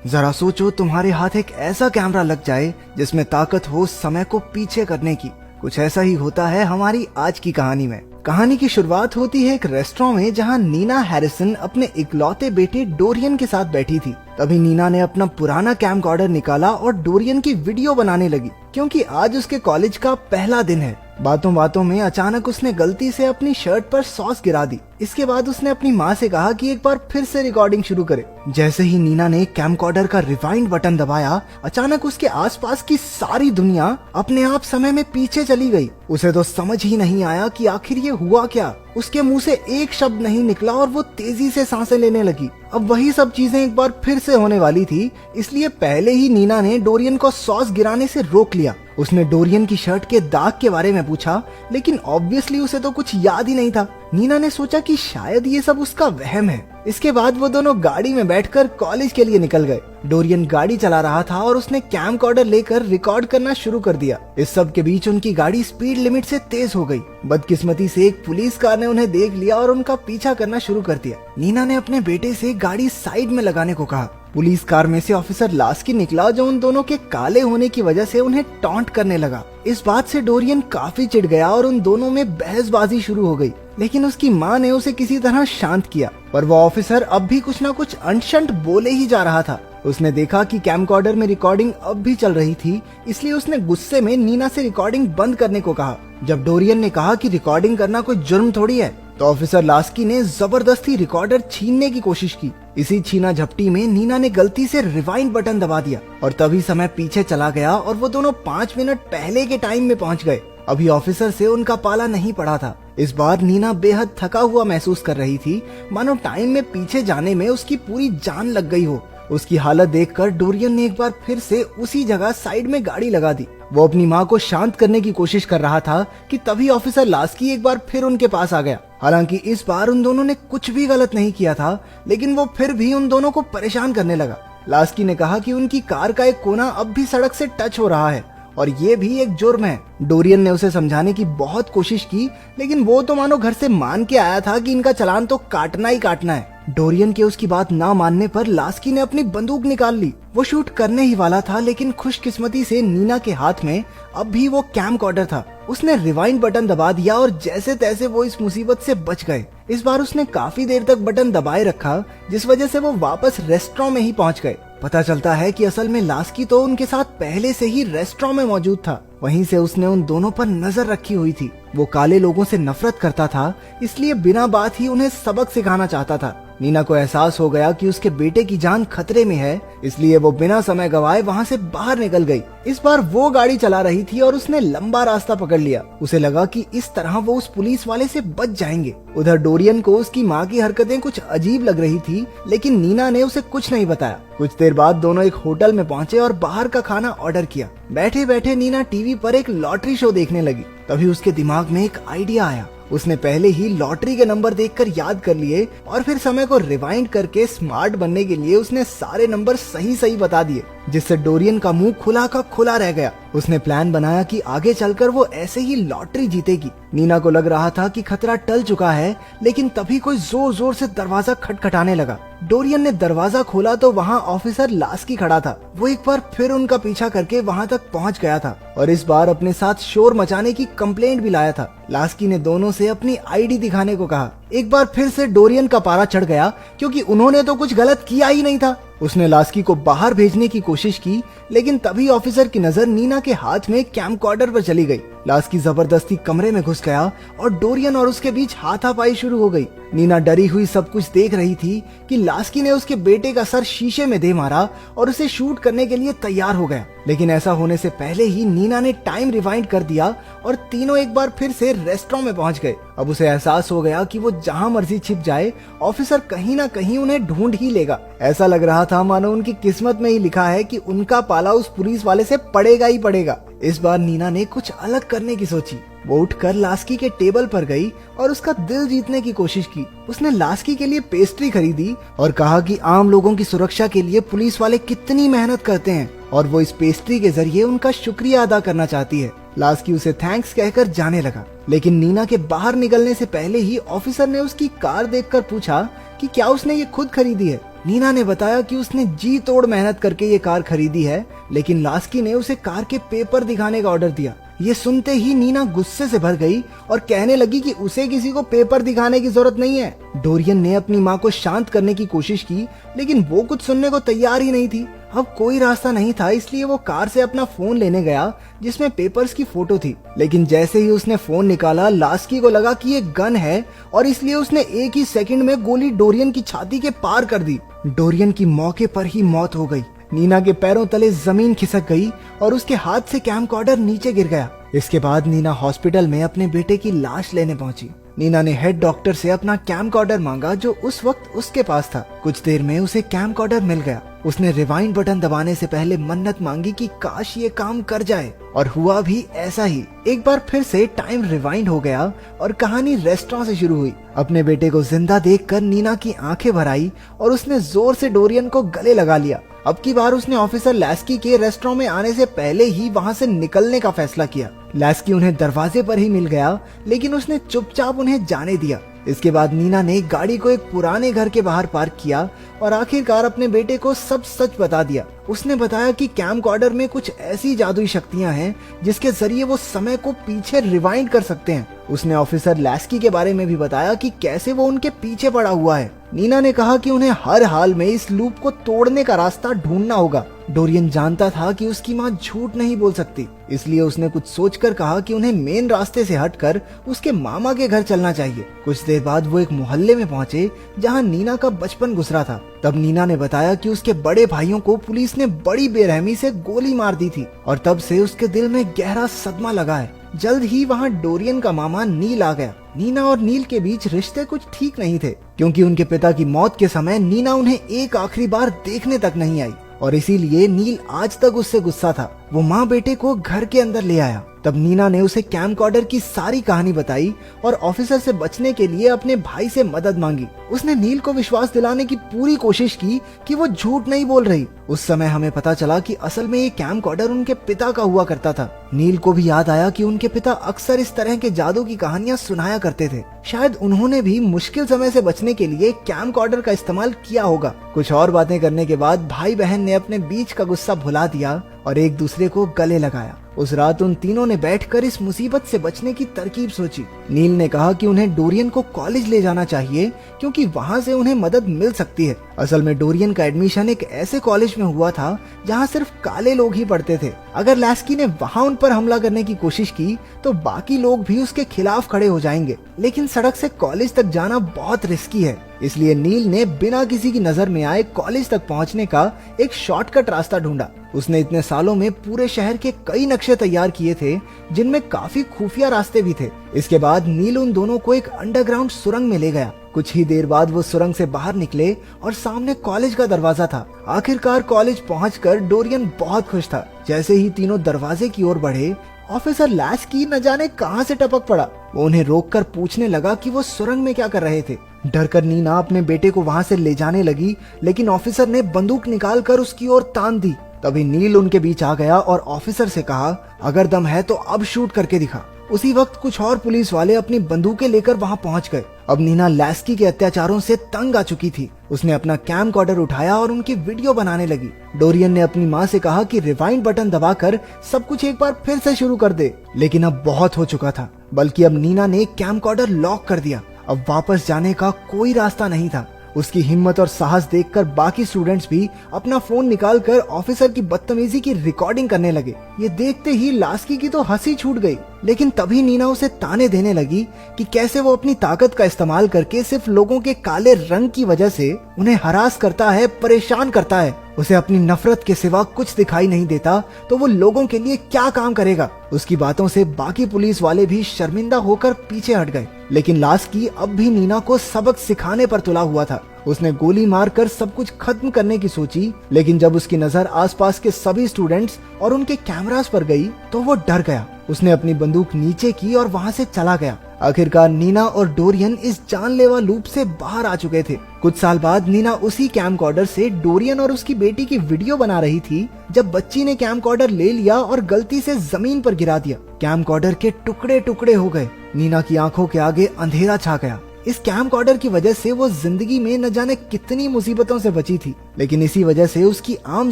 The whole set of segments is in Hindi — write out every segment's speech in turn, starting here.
जरा सोचो, तुम्हारे हाथ एक ऐसा कैमरा लग जाए जिसमें ताकत हो समय को पीछे करने की। कुछ ऐसा ही होता है हमारी आज की कहानी में। कहानी की शुरुआत होती है एक रेस्टोरेंट में, जहां नीना हैरिसन अपने इकलौते बेटे डोरियन के साथ बैठी थी। तभी नीना ने अपना पुराना कैमकॉर्डर निकाला और डोरियन की वीडियो बनाने लगी, क्योंकि आज उसके कॉलेज का पहला दिन है। बातों बातों में अचानक उसने गलती से अपनी शर्ट पर सॉस गिरा दी। इसके बाद उसने अपनी माँ से कहा कि एक बार फिर से रिकॉर्डिंग शुरू करे। जैसे ही नीना ने कैमकॉर्डर का रिवाइंड बटन दबाया, अचानक उसके आसपास की सारी दुनिया अपने आप समय में पीछे चली गई। उसे तो समझ ही नहीं आया कि आखिर ये हुआ क्या। उसके मुंह से एक शब्द नहीं निकला और वो तेजी से सांसें लेने लगी। अब वही सब चीजें एक बार फिर से होने वाली थी, इसलिए पहले ही नीना ने डोरियन को सॉस गिराने से रोक लिया। उसने डोरियन की शर्ट के दाग के बारे में पूछा, लेकिन ऑब्वियसली उसे तो कुछ याद ही नहीं था। नीना ने सोचा कि शायद ये सब उसका वहम है। इसके बाद वो दोनों गाड़ी में बैठकर कॉलेज के लिए निकल गए। डोरियन गाड़ी चला रहा था और उसने कैमकॉर्डर लेकर रिकॉर्ड करना शुरू कर दिया। इस सब के बीच उनकी गाड़ी स्पीड लिमिट से तेज हो गई। बदकिस्मती से एक पुलिस कार ने उन्हें देख लिया और उनका पीछा करना शुरू कर दिया। नीना ने अपने बेटे से गाड़ी साइड में लगाने को कहा। पुलिस कार में से ऑफिसर लास्की निकला, जो उन दोनों के काले होने की वजह से उन्हें टॉन्ट करने लगा। इस बात से डोरियन काफी चिढ़ गया और उन दोनों में बहसबाजी शुरू हो गई, लेकिन उसकी माँ ने उसे किसी तरह शांत किया। पर वो ऑफिसर अब भी कुछ न कुछ अनशंट बोले ही जा रहा था। उसने देखा कि कैमकॉर्डर में रिकॉर्डिंग अब भी चल रही थी, इसलिए उसने गुस्से में नीना से रिकॉर्डिंग बंद करने को कहा। जब डोरियन ने कहा कि रिकॉर्डिंग करना कोई जुर्म थोड़ी है, तो ऑफिसर लास्की ने जबरदस्ती रिकॉर्डर छीनने की कोशिश की। इसी छीना झपटी में नीना ने गलती से रिवाइंड बटन दबा दिया और तभी समय पीछे चला गया और वो दोनों 5 मिनट पहले के टाइम में पहुंच गए। अभी ऑफिसर से उनका पाला नहीं पड़ा था। इस बार नीना बेहद थका हुआ महसूस कर रही थी, मानो टाइम में पीछे जाने में उसकी पूरी जान लग गई हो। उसकी हालत देखकर डोरियन ने एक बार फिर से उसी जगह साइड में गाड़ी लगा दी। वो अपनी माँ को शांत करने की कोशिश कर रहा था कि तभी ऑफिसर लास्की एक बार फिर उनके पास आ गया। हालांकि इस बार उन दोनों ने कुछ भी गलत नहीं किया था, लेकिन वो फिर भी उन दोनों को परेशान करने लगा। लास्की ने कहा कि उनकी कार का एक कोना अब भी सड़क से टच हो रहा है और ये भी एक जुर्म है। डोरियन ने उसे समझाने की बहुत कोशिश की, लेकिन वो तो मानो घर से मान के आया था कि इनका चालान तो काटना ही काटना है। डोरियन के उसकी बात ना मानने पर लास्की ने अपनी बंदूक निकाल ली। वो शूट करने ही वाला था, लेकिन खुशकिस्मती से नीना के हाथ में अब भी वो कैमकॉर्डर था। उसने रिवाइंड बटन दबा दिया और जैसे तैसे वो इस मुसीबत से बच गए। इस बार उसने काफी देर तक बटन दबाए रखा, जिस वजह से वो वापस रेस्टोरेंट में ही पहुंच गए। पता चलता है कि असल में लास्की तो उनके साथ पहले से ही रेस्टोरेंट में मौजूद था। वहीं से उसने उन दोनों पर नजर रखी हुई थी। वो काले लोगों से नफरत करता था, इसलिए बिना बात ही उन्हें सबक सिखाना चाहता था। नीना को एहसास हो गया कि उसके बेटे की जान खतरे में है, इसलिए वो बिना समय गवाए वहाँ से बाहर निकल गई। इस बार वो गाड़ी चला रही थी और उसने लंबा रास्ता पकड़ लिया। उसे लगा कि इस तरह वो उस पुलिस वाले से बच जाएंगे। उधर डोरियन को उसकी माँ की हरकतें कुछ अजीब लग रही थी, लेकिन नीना ने उसे कुछ नहीं बताया। कुछ देर बाद दोनों एक होटल में पहुंचे और बाहर का खाना ऑर्डर किया। बैठे बैठे नीना टीवी पर एक लॉटरी शो देखने लगी। तभी उसके दिमाग में एक आइडिया आया। उसने पहले ही लॉटरी के नंबर देखकर याद कर लिए और फिर समय को रिवाइंड करके स्मार्ट बनने के लिए उसने सारे नंबर सही सही बता दिए, जिससे डोरियन का मुंह खुला का खुला रह गया। उसने प्लान बनाया कि आगे चलकर वो ऐसे ही लॉटरी जीतेगी। नीना को लग रहा था कि खतरा टल चुका है, लेकिन तभी कोई जोर जोर से दरवाजा खटखटाने लगा। डोरियन ने दरवाजा खोला तो वहाँ ऑफिसर लास्की खड़ा था। वो एक बार फिर उनका पीछा करके वहाँ तक पहुँच गया था और इस बार अपने साथ शोर मचाने की कंप्लेंट भी लाया था। लास्की ने दोनों से अपनी आईडी दिखाने को कहा। एक बार फिर से डोरियन का पारा चढ़ गया, क्योंकि उन्होंने तो कुछ गलत किया ही नहीं था। उसने लास्की को बाहर भेजने की कोशिश की, लेकिन तभी ऑफिसर की नजर नीना के हाथ में कैमकॉर्डर पर चली गई। लास्की जबरदस्ती कमरे में घुस गया और डोरियन और उसके बीच हाथापाई शुरू हो गई। नीना डरी हुई सब कुछ देख रही थी कि लास्की ने उसके बेटे का सर शीशे में दे मारा और उसे शूट करने के लिए तैयार हो गया। लेकिन ऐसा होने से पहले ही नीना ने टाइम रिवाइंड कर दिया और तीनों एक बार फिर से रेस्टोरेंट में पहुंच गए। अब उसे एहसास हो गया कि वो जहां मर्जी छिप जाए, ऑफिसर कहीं ना कहीं उन्हें ढूंढ ही लेगा। ऐसा लग रहा था मानो उनकी किस्मत में ही लिखा है कि उनका पाला उस पुलिस वाले से पड़ेगा ही पड़ेगा। इस बार नीना ने कुछ अलग करने की सोची। वो उठकर लास्की के टेबल पर गई और उसका दिल जीतने की कोशिश की। उसने लास्की के लिए पेस्ट्री खरीदी और कहा कि आम लोगों की सुरक्षा के लिए पुलिस वाले कितनी मेहनत करते हैं और वो इस पेस्ट्री के जरिए उनका शुक्रिया अदा करना चाहती है। लास्की उसे थैंक्स कहकर जाने लगा, लेकिन नीना के बाहर निकलने से पहले ही ऑफिसर ने उसकी कार देखकर पूछा कि क्या उसने ये खुद खरीदी है। नीना ने बताया कि उसने जी तोड़ मेहनत करके ये कार खरीदी है, लेकिन लास्की ने उसे कार के पेपर दिखाने का ऑर्डर दिया। ये सुनते ही नीना गुस्से से भर गई और कहने लगी कि उसे किसी को पेपर दिखाने की जरूरत नहीं है। डोरियन ने अपनी माँ को शांत करने की कोशिश की, लेकिन वो कुछ सुनने को तैयार ही नहीं थी। अब कोई रास्ता नहीं था, इसलिए वो कार से अपना फोन लेने गया जिसमें पेपर्स की फोटो थी। लेकिन जैसे ही उसने फोन निकाला, लास्की को लगा कि ये गन है और इसलिए उसने एक ही सेकंड में गोली डोरियन की छाती के पार कर दी। डोरियन की मौके पर ही मौत हो गई। नीना के पैरों तले जमीन खिसक गई और उसके हाथ से कैमकॉर्डर नीचे गिर गया। इसके बाद नीना हॉस्पिटल में अपने बेटे की लाश लेने पहुंची। नीना ने हेड डॉक्टर से अपना कैमकॉर्डर मांगा जो उस वक्त उसके पास था। कुछ देर में उसे कैमकॉर्डर मिल गया। उसने रिवाइंड बटन दबाने से पहले मन्नत मांगी कि काश ये काम कर जाए, और हुआ भी ऐसा ही। एक बार फिर से टाइम रिवाइंड हो गया और कहानी रेस्टोरेंट से शुरू हुई। अपने बेटे को जिंदा देखकर नीना की आंखें भर आई और उसने जोर से डोरियन को गले लगा लिया। अब की बार उसने ऑफिसर लास्की के रेस्टोरेंट में आने से पहले ही वहां से निकलने का फैसला किया। लास्की उन्हें दरवाजे पर ही मिल गया, लेकिन उसने चुपचाप उन्हें जाने दिया। इसके बाद नीना ने गाड़ी को एक पुराने घर के बाहर पार्क किया और आखिरकार अपने बेटे को सब सच बता दिया। उसने बताया कि कैमकॉर्डर में कुछ ऐसी जादुई शक्तियां हैं जिसके जरिए वो समय को पीछे रिवाइंड कर सकते हैं। उसने ऑफिसर लास्की के बारे में भी बताया कि कैसे वो उनके पीछे पड़ा हुआ है। नीना ने कहा कि उन्हें हर हाल में इस लूप को तोड़ने का रास्ता ढूंढना होगा। डोरियन जानता था कि उसकी माँ झूठ नहीं बोल सकती, इसलिए उसने कुछ सोचकर कहा कि उन्हें मेन रास्ते से हटकर उसके मामा के घर चलना चाहिए। कुछ देर बाद वो एक मोहल्ले में पहुंचे जहां नीना का बचपन गुजरा था। तब नीना ने बताया कि उसके बड़े भाइयों को पुलिस ने बड़ी बेरहमी से गोली मार दी थी और तब से उसके दिल में गहरा सदमा लगा है। जल्द ही वहाँ डोरियन का मामा नील आ गया। नीना और नील के बीच रिश्ते कुछ ठीक नहीं थे, क्योंकि उनके पिता की मौत के समय नीना उन्हें एक आखिरी बार देखने तक नहीं आई और इसीलिए नील आज तक उससे गुस्सा था। वो माँ बेटे को घर के अंदर ले आया। तब नीना ने उसे कैमकॉर्डर की सारी कहानी बताई और ऑफिसर से बचने के लिए अपने भाई से मदद मांगी। उसने नील को विश्वास दिलाने की पूरी कोशिश की कि वो झूठ नहीं बोल रही। उस समय हमें पता चला कि असल में ये कैमकॉर्डर उनके पिता का हुआ करता था। नील को भी याद आया कि उनके पिता अक्सर इस तरह के जादू की कहानियां सुनाया करते थे। शायद उन्होंने भी मुश्किल समय से बचने के लिए कैमकॉर्डर का इस्तेमाल किया होगा। कुछ और बातें करने के बाद भाई बहन ने अपने बीच का गुस्सा भुला दिया और एक दूसरे को गले लगाया। उस रात उन तीनों ने बैठकर इस मुसीबत से बचने की तरकीब सोची। नील ने कहा कि उन्हें डोरियन को कॉलेज ले जाना चाहिए, क्योंकि वहां से उन्हें मदद मिल सकती है। असल में डोरियन का एडमिशन एक ऐसे कॉलेज में हुआ था जहां सिर्फ काले लोग ही पढ़ते थे। अगर लास्की ने वहां उन पर हमला करने की कोशिश की तो बाकी लोग भी उसके खिलाफ खड़े हो जाएंगे, लेकिन सड़क से कॉलेज तक जाना बहुत रिस्की है। इसलिए नील ने बिना किसी की नजर में आए कॉलेज तक पहुंचने का एक शॉर्टकट रास्ता ढूंढा। उसने इतने सालों में पूरे शहर के कई नक्शे तैयार किए थे, जिनमें काफी खुफिया रास्ते भी थे। इसके बाद नील उन दोनों को एक अंडरग्राउंड सुरंग में ले गया। कुछ ही देर बाद वो सुरंग से बाहर निकले और सामने कॉलेज का दरवाजा था। आखिरकार कॉलेज पहुंचकर डोरियन बहुत खुश था। जैसे ही तीनों दरवाजे की ओर बढ़े, ऑफिसर लास्की न जाने कहां से टपक पड़ा। वो उन्हें रोककर पूछने लगा कि वो सुरंग में क्या कर रहे थे। डरकर नीना अपने बेटे को वहां से ले जाने लगी, लेकिन ऑफिसर ने बंदूक निकालकर उसकी ओर तान दी। तभी नील उनके बीच आ गया और ऑफिसर से कहा, अगर दम है तो अब शूट करके दिखा। उसी वक्त कुछ और पुलिस वाले अपनी बंदूकें लेकर वहां पहुंच गए। अब नीना लास्की के अत्याचारों से तंग आ चुकी थी। उसने अपना कैमकॉर्डर उठाया और उनकी वीडियो बनाने लगी। डोरियन ने अपनी माँ से कहा कि रिवाइंड बटन दबाकर सब कुछ एक बार फिर से शुरू कर दे, लेकिन अब बहुत हो चुका था। बल्कि अब नीना ने कैमकॉर्डर लॉक कर दिया। अब वापस जाने का कोई रास्ता नहीं था। उसकी हिम्मत और साहस देखकर बाकी स्टूडेंट्स भी अपना फोन निकालकर ऑफिसर की बदतमीजी की रिकॉर्डिंग करने लगे। ये देखते ही लास्की की तो हंसी छूट गई, लेकिन तभी नीना उसे ताने देने लगी कि कैसे वो अपनी ताकत का इस्तेमाल करके सिर्फ लोगों के काले रंग की वजह से उन्हें हरास करता है, परेशान करता है। उसे अपनी नफरत के सिवा कुछ दिखाई नहीं देता, तो वो लोगों के लिए क्या काम करेगा। उसकी बातों से बाकी पुलिस वाले भी शर्मिंदा होकर पीछे हट गए, लेकिन लास्की अब भी नीना को सबक सिखाने पर तुला हुआ था। उसने गोली मारकर सब कुछ खत्म करने की सोची, लेकिन जब उसकी नजर आसपास के सभी स्टूडेंट्स और उनके कैमरास पर गई तो वो डर गया। उसने अपनी बंदूक नीचे की और वहां से चला गया। आखिरकार नीना और डोरियन इस जानलेवा लूप से बाहर आ चुके थे। कुछ साल बाद नीना उसी कैमकॉर्डर से डोरियन और उसकी बेटी की वीडियो बना रही थी, जब बच्ची ने कैमकॉर्डर ले लिया और गलती से जमीन पर गिरा दिया। कैमकॉर्डर के टुकड़े टुकड़े हो गए। नीना की आंखों के आगे अंधेरा छा गया। इस कैमकॉर्डर की वजह से वो जिंदगी में न जाने कितनी मुसीबतों से बची थी, लेकिन इसी वजह से उसकी आम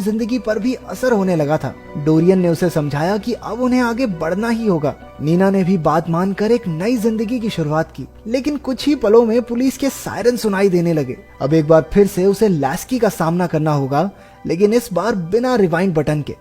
जिंदगी पर भी असर होने लगा था। डोरियन ने उसे समझाया कि अब उन्हें आगे बढ़ना ही होगा। नीना ने भी बात मानकर एक नई जिंदगी की शुरुआत की, लेकिन कुछ ही पलों में पुलिस के सायरन सुनाई देने लगे। अब एक बार फिर से उसे लास्की का सामना करना होगा, लेकिन इस बार बिना रिवाइंड बटन के।